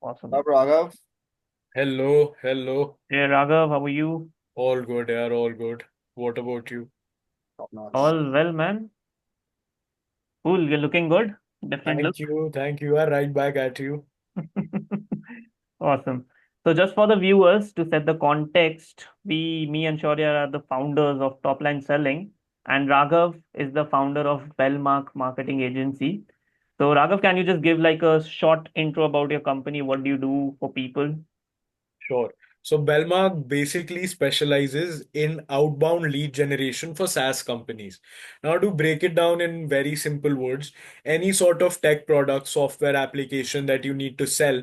Awesome. Up, Raghav. Hello, hello. Hey Raghav, how are you? All good, yeah, all good. What about you? Top notch. All well, man. Cool, you're looking good. Different look. Thank you, thank you. I'm right back at you. Awesome. So just for the viewers, to set the context, me and Shaurya are the founders of Top Line Selling, and Raghav is the founder of Bellmark Marketing Agency. So Raghav, can you just give like a short intro about your company? What do you do for people? Sure. So Belmark basically specializes in outbound lead generation for SaaS companies. Now, to break it down in very simple words, any sort of tech product, software application that you need to sell,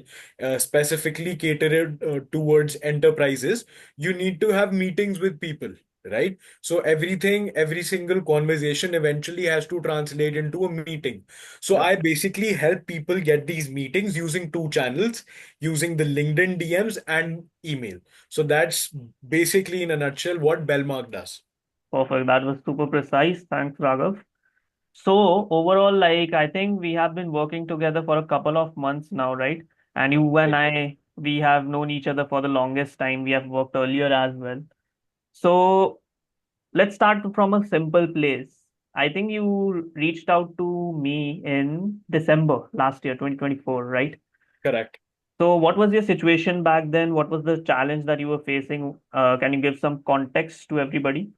specifically catered towards enterprises, you need to have meetings with people, right? So everything, every single conversation eventually has to translate into a meeting. So Yep. I basically help people get these meetings using two channels, using the LinkedIn DMs and email. So that's basically in a nutshell what Bellmark does. Perfect. That was super precise. Thanks, Raghav. So overall, like I think we have been working together for a couple of months now, right? And you and Right. we have known each other for the longest time. We have worked earlier as well. So let's start from a simple place. I think you reached out to me in December last year, 2024, right? Correct. So what was your situation back then? What was the challenge that you were facing? Can you give some context to everybody?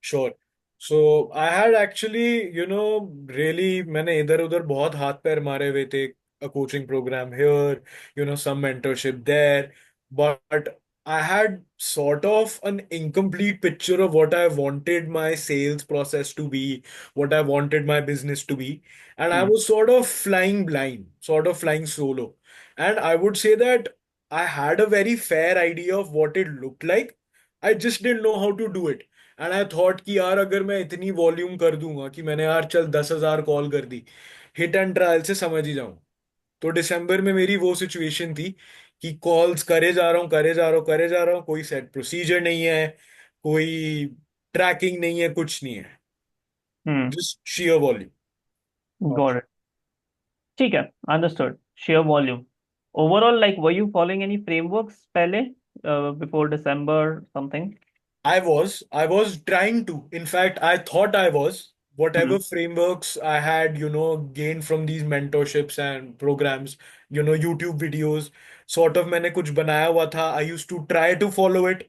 Sure. So I had actually, really मैंने इधर उधर बहुत हाथ पैर मारे हुए थे. A coaching program here, some mentorship there. But I had sort of an incomplete picture of what I wanted my sales process to be, what I wanted my business to be. And I Hmm. was sort of flying blind, sort of flying solo. And I would say that I had a very fair idea of what it looked like. I just didn't know how to do it. And I thought कि यार अगर मैं इतनी volume कर दूंगा कि मैंने यार चल 10,000 कॉल कर दी, हिट एंड ट्रायल से समझ ही जाऊं. तो दिसंबर में मेरी वो सिचुएशन थी कि कॉल्स करे जा रहा हूँ, करे जा रहा हूँ, करे जा रहा हूँ, कोई सेट प्रोसीजर नहीं है, कोई ट्रैकिंग नहीं है, कुछ नहीं है, Hmm. Just share volume. Got it. ठीक है, understood. Sheer volume. Overall, like, were you following any frameworks पहले, before December something? I was trying to. In fact, I thought I was. Hmm. Whatever frameworks I had, gained from these mentorships and programs, YouTube videos, sort of मैंने कुछ बनाया हुआ था. I used to try to follow it.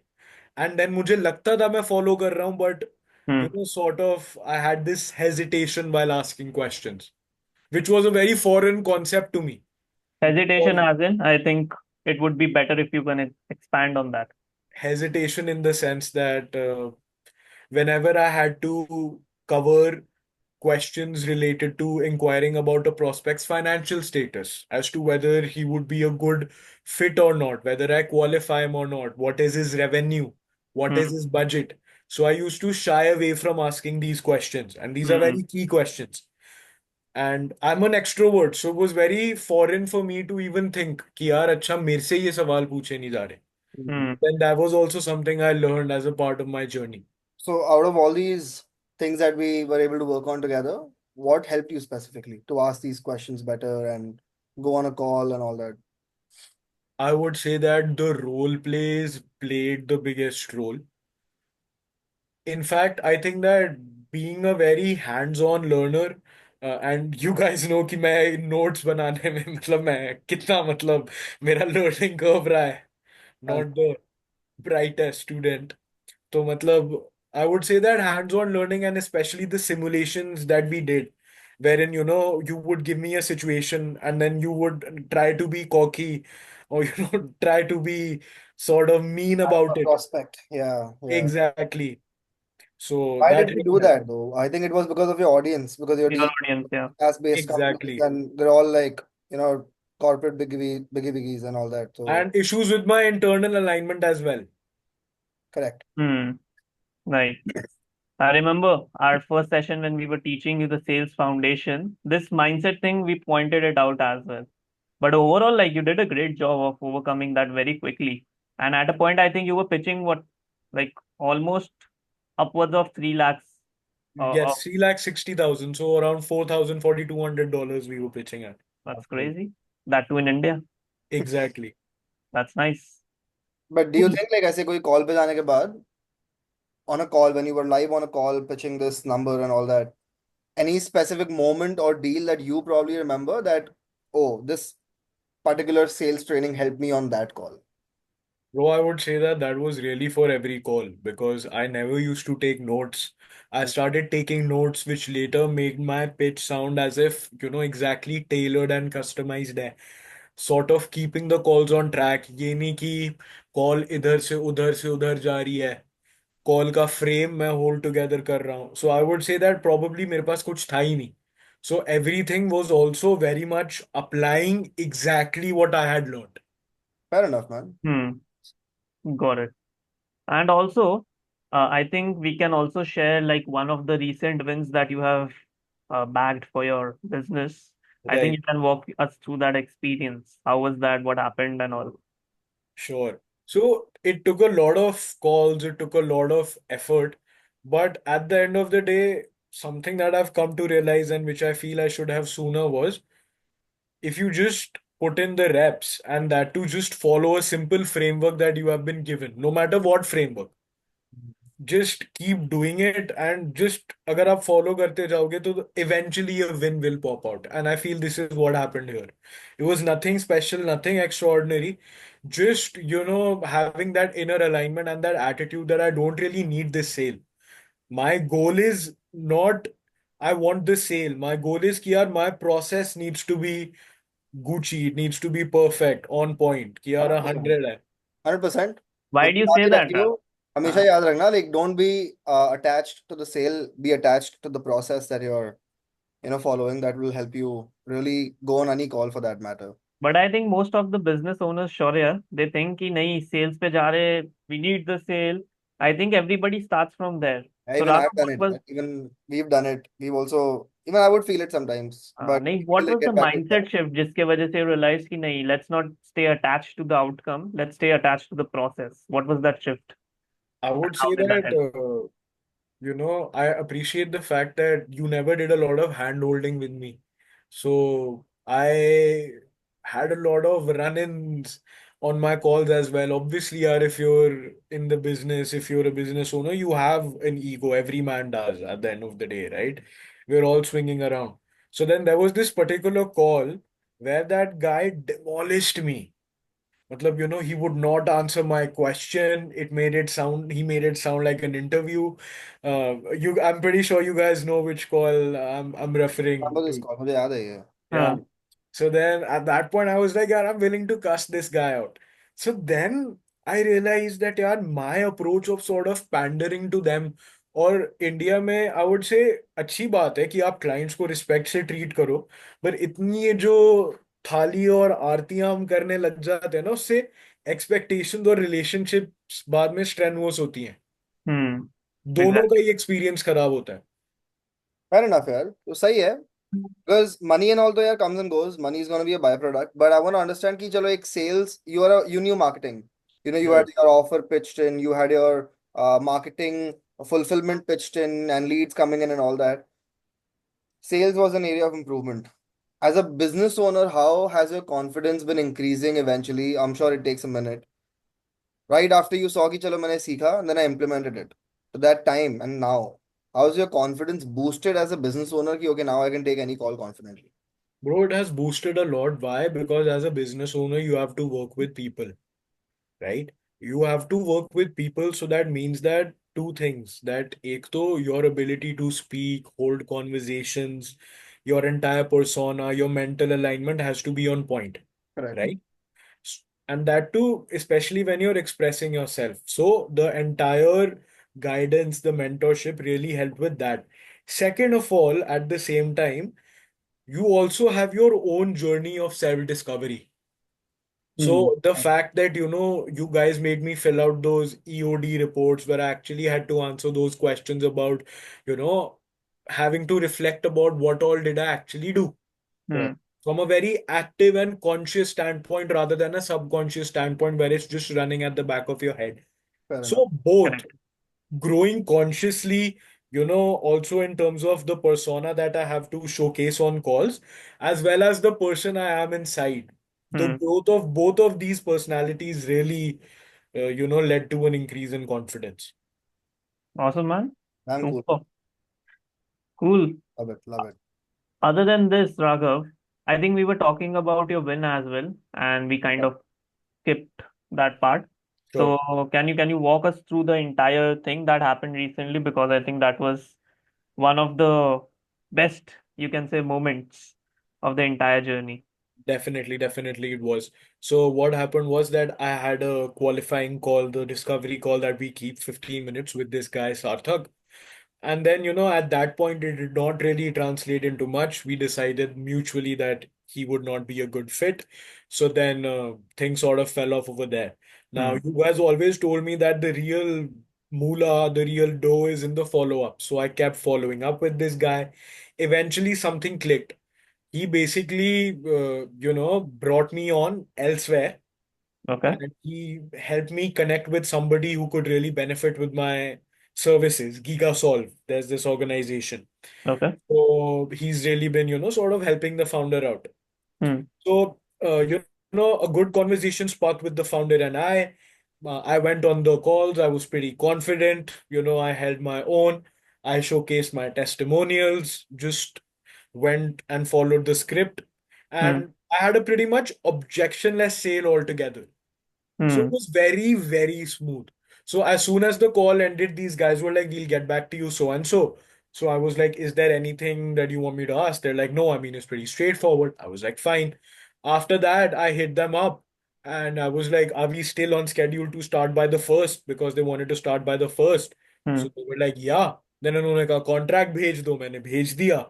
And then मुझे लगता था मैं follow कर रहा हूँ, but, Hmm. sort of I had this hesitation while asking questions, which was a very foreign concept to me. Hesitation as in, I think it would be better if you can expand on that. Hesitation in the sense that whenever I had to cover questions related to inquiring about a prospect's financial status, as to whether he would be a good fit or not, whether I qualify him or not, what is his revenue, what is Hmm. his budget. So I used to shy away from asking these questions, and these are Hmm. very key questions. And I'm an extrovert, so it was very foreign for me to even think कि यार अच्छा मेरे से ये सवाल पूछे नहीं जा रहे. Hmm. Then that was also something I learned as a part of my journey. So, out of all these things that we were able to work on together, what helped you specifically to ask these questions better and go on a call and all that? I would say that the role plays played the biggest role. In fact, I think that being a very hands-on learner, and you guys know कि मैं notes बनाने में मतलब मैं कितना मतलब मेरा learning curve रहा है, And not the brightest student. So matlab, I would say that hands-on learning and especially the simulations that we did, wherein you would give me a situation and then you would try to be cocky, or try to be sort of mean about a it. prospect. Yeah, yeah. Exactly. So Why that did we really do helped. that though? I think it was because of your audience, because you're Your dealing audience, with yeah. SaaS-based companies Exactly. and they're all like, corporate biggies and all that. So, And issues with my internal alignment as well. correct. Hmm. Right. I remember our first session when we were teaching you the sales foundation. This mindset thing, we pointed it out as well. But overall, like you did a great job of overcoming that very quickly. And at a point, I think you were pitching what, like almost upwards of 3 lakhs. Of Yes, 3,60,000. So around 4,000, $4,200 we were pitching at. That's crazy. That too in India. Exactly. That's nice. But do you think like ऐसे कोई call पे जाने के बाद, on a call, when you were live on a call pitching this number and all that, any specific moment or deal that you probably remember that, oh, this particular sales training helped me on that call? Bro, I would say that that was really for every call because I never used to take notes. I started taking notes, which later made my pitch sound as if, exactly tailored and customized है. Sort of keeping the calls on track. ये नहीं कि call इधर से उधर जा रही है. Call का frame मैं hold together कर रहा हूँ. So I would say that probably मेरे पास कुछ था ही नहीं. So everything was also very much applying exactly what I had learned. Fair enough, man. Hmm. Got it. And also, I think we can also share like one of the recent wins that you have bagged for your business. I think Right. you can walk us through that experience. How was that? What happened and all? Sure. So it took a lot of calls, it took a lot of effort, but at the end of the day, something that I've come to realize and which I feel I should have sooner was if you just put in the reps and that to just follow a simple framework that you have been given, no matter what framework, just keep doing it and just अगर आप follow करते जाओगे तो eventually a win will pop out and I feel this is what happened here. It was nothing special, nothing extraordinary, just having that inner alignment and that attitude that I don't really need this sale. My goal is not I want this sale. My goal is कि यार my process needs to be Gucci, it needs to be perfect, on point कि यार 100%. 100 है. 100%. Why एक do you बात say he that? रखियो, हमेशा याद रखना, like don't be attached to the sale, be attached to the process that you're following. That will help you really go on any call for that matter. But I think most of the business owners, Shaurya, they think कि नहीं sales पे जा रहे, we need the sale. I think everybody starts from there. Yeah, So even Raghav, I've done what it. was Even we've done it. We've also, even I would feel it sometimes, but नहीं, we what will was the get back to that. mindset shift जिसके वजह से you realized कि नहीं, let's not stay attached to the outcome, let's stay attached to the process. What was that shift? I would How say did that that help? I appreciate the fact that you never did a lot of hand holding with me. So I had a lot of run-ins on my calls as well. Obviously, yaar, if you're in the business, if you're a business owner, you have an ego. Every man does at the end of the day, right? We're all swinging around. So then there was this particular call where that guy demolished me. Matlab, he would not answer my question. He made it sound like an interview. I'm pretty sure you guys know which call I'm referring Remember this to. call? मुझे याद है ये. Yeah. हाँ. So then at that point, I was like, yeah, I'm willing to cuss this guy out. So then I realized that, yeah, my approach of sort of pandering to them और India में I would say अच्छी बात है कि आप clients को respect से treat करो पर इतनी ये जो थाली और आरतियां हम करने लग जाते हैं ना उससे एक्सपेक्टेशंस और रिलेशनशिप्स बाद में स्ट्रेनवस होती हैं हम्म. दोनों का Exactly. ही एक्सपीरियंस खराब होता है Fair enough, यार. तो सही है. Because money and all, though, yeah, comes and goes. Money is going to be a byproduct. But I want to understand कि चलो एक sales, you knew marketing. You had right your offer pitched in, you had your marketing fulfillment pitched in, and leads coming in and all that. Sales was an area of improvement. As a business owner, how has your confidence been increasing eventually? I'm sure it takes a minute. Right after you saw कि चलो मैंने सीखा, and then I implemented it. To that time and now, how's your confidence boosted as a business owner? कि okay, now I can take any call confidently. Bro, it has boosted a lot. Why? Because as a business owner, you have to work with people, right? You have to work with people. So that means that two things. That ek to your ability to speak, hold conversations, your entire persona, your mental alignment has to be on point, Correct. right? And that too, especially when you're expressing yourself. So the entire guidance, the mentorship really helped with that. Second of all, at the same time, you also have your own journey of self-discovery. Hmm. So the fact that you guys made me fill out those EOD reports where I actually had to answer those questions about, you know, having to reflect about what all did I actually do Hmm. Correct. from a very active and conscious standpoint rather than a subconscious standpoint where it's just running at the back of your head. Fair enough. So both Correct. growing consciously, also in terms of the persona that I have to showcase on calls, as well as the person I am inside. The Hmm. growth of both of these personalities really, led to an increase in confidence. Awesome, man. Damn cool. Super. Cool. Love it. Love it. Other than this, Raghav, I think we were talking about your win as well, and we kind Yeah. of skipped that part. Sure. So can you walk us through the entire thing that happened recently? Because I think that was one of the best, you can say, moments of the entire journey. Definitely, definitely it was. So what happened was that I had a qualifying call, the discovery call that we keep 15 minutes with this guy Sarthak. And then, at that point, it did not really translate into much. We decided mutually that he would not be a good fit. So then things sort of fell off over there. Now, Hmm. you guys always told me that the real moolah, the real dough is in the follow-up. So I kept following up with this guy. Eventually, something clicked. He basically, brought me on elsewhere, Okay. and he helped me connect with somebody who could really benefit with my services. GigaSolve, there's this organization. Okay. So he's really been, sort of helping the founder out. Hmm. So, a good conversation sparked with the founder and I. I went on the calls. I was pretty confident. I held my own. I showcased my testimonials, just went and followed the script. Hmm. And I had a pretty much objectionless sale altogether. So it Hmm. was very, very smooth. So as soon as the call ended, these guys were like, "We'll get back to you so and so." So I was like, "Is there anything that you want me to ask?" They're like, "No, I mean, it's pretty straightforward." I was like, "Fine." After that, I hit them up and I was like, "Are we still on schedule to start by the first?" Because they wanted to start by the first. Hmm. So they were like, "Yeah." Then उन्होंने कहा contract भेज दो मैंने भेज दिया.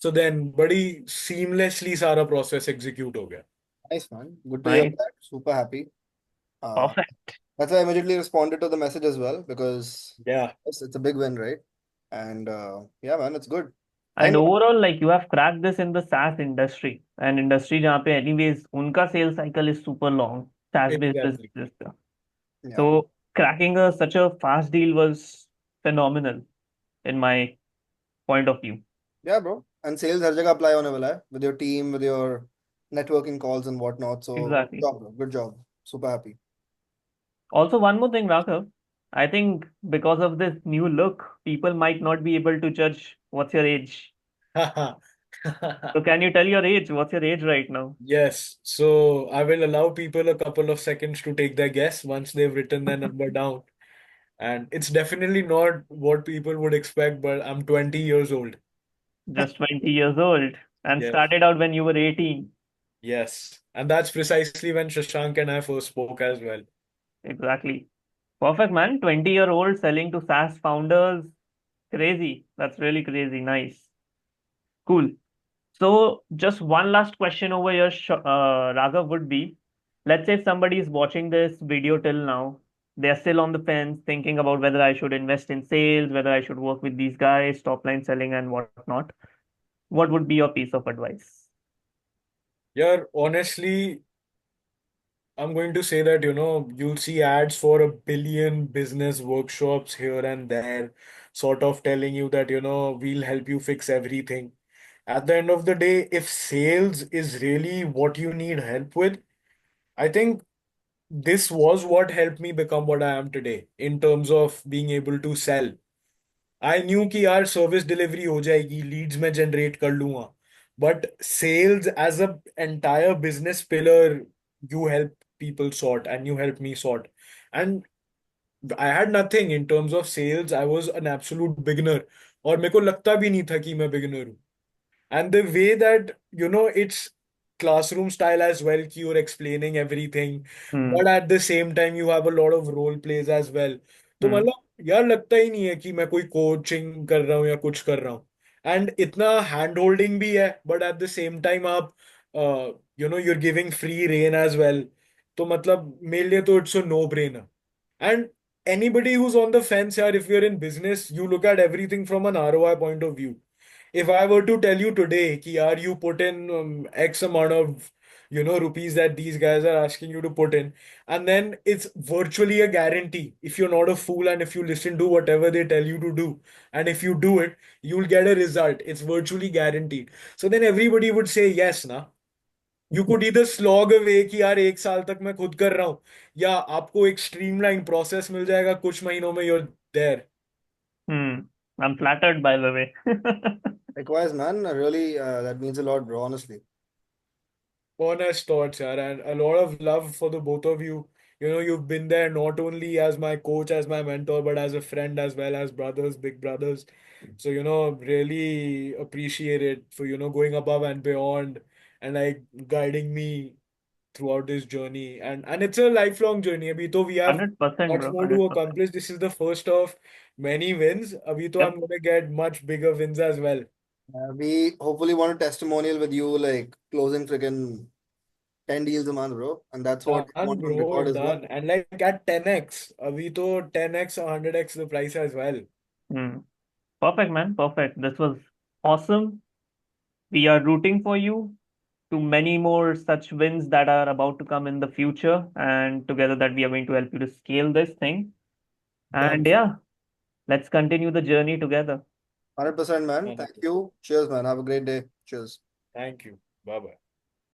So then बड़ी seamlessly सारा process execute हो गया. Nice, man. Good to hear Nice. that. Super happy. Uh, Perfect. that's why I immediately responded to the message as well because Yeah. it's a big win, right? And yeah, man, it's good. And Thank overall, like you have cracked this in the SaaS industry, an industry जहाँ पे anyways उनका sales cycle is super long, SaaS based Exactly. businesses का. Yeah. So cracking such a fast deal was phenomenal in my point of view. Yeah, bro. And sales हर जगह apply होने वाला है with your team, with your networking calls and whatnot. So good Exactly. job, bro. Good job. Super happy. Also, one more thing, Raghav. I think because of this new look, people might not be able to judge what's your age. So can you tell your age? What's your age right now? Yes, so I will allow people a couple of seconds to take their guess once they've written their number down. And it's definitely not what people would expect, but I'm 20 years old. Just 20 years old and Yes, started out when you were 18. yes. And that's precisely when Shashank and I first spoke as well. Exactly. Perfect, man. 20-year-old selling to SaaS founders. Crazy. That's really crazy. Nice. Cool. So, just one last question over here, Raghav, would be, let's say if somebody is watching this video till now, they're still on the fence, thinking about whether I should invest in sales, whether I should work with these guys, top line selling, and whatnot. What would be your piece of advice? Yeah, honestly, I'm going to say that, you'll see ads for a billion business workshops here and there, sort of telling you that, we'll help you fix everything. At the end of the day, if sales is really what you need help with, I think this was what helped me become what I am today in terms of being able to sell. I knew कि यार service delivery हो जाएगी Leeds में generate कर लूंगा but sales as a entire business pillar you help people sort and you help me sort and I had nothing in terms of sales. I was an absolute beginner और मेरे को लगता भी नहीं था कि मैं beginner हूँ. And the way that, it's classroom style as well, ki you're explaining everything, Hmm. but at the same time, you have a lot of role plays as well. तो Hmm. मतलब यार लगता ही नहीं है कि मैं कोई कोचिंग कर रहा हूँ या कुछ कर रहा हूँ. एंड इतना हैंड होल्डिंग भी है but at the same time आप you're giving free rein as well. तो मतलब मेरे लिए तो it's a no brainer. And anybody who's on the fence here, if you're in business, you look at everything from an ROI point of view. If I were to tell you today, ki yaar, you put in X amount of, rupees that these guys are asking you to put in, and then it's virtually a guarantee. If you're not a fool and if you listen to whatever they tell you to do, and if you do it, you'll get a result. It's virtually guaranteed. So then everybody would say yes, na. You could either slog away कि यार 1 साल तक मैं खुद कर रहा हूँ, या आपको एक स्ट्रीमलाइन प्रोसेस मिल जाएगा, कुछ महीनों में you're there. Hmm. I'm flattered, by the way. Likewise, man. Really, that means a lot, bro. Honestly. Honest thoughts, yaar, and a lot of love for the both of you. You know, you've been there not only as my coach, as my mentor, but as a friend as well, as brothers, big brothers. So, really appreciate it for, going above and beyond and like guiding me throughout this journey. And it's a lifelong journey. Abhi to we have 100%, much bro. more to 100%. accomplish. This is the first of many wins. Abhi to Yep. I'm gonna get much bigger wins as well. We hopefully want a testimonial with you, like closing freaking 10 deals a month, bro. And that's what we Done, want on bro, record as well. done. And like at 10x, we to 10x or 100x the price as well. Hmm. Perfect, man. Perfect. This was awesome. We are rooting for you to many more such wins that are about to come in the future. And together that we are going to help you to scale this thing. Done. And yeah, let's continue the journey together. 100%, man. Thank 100%. you. Cheers, man. Have a great day. Cheers. Thank you. Bye bye.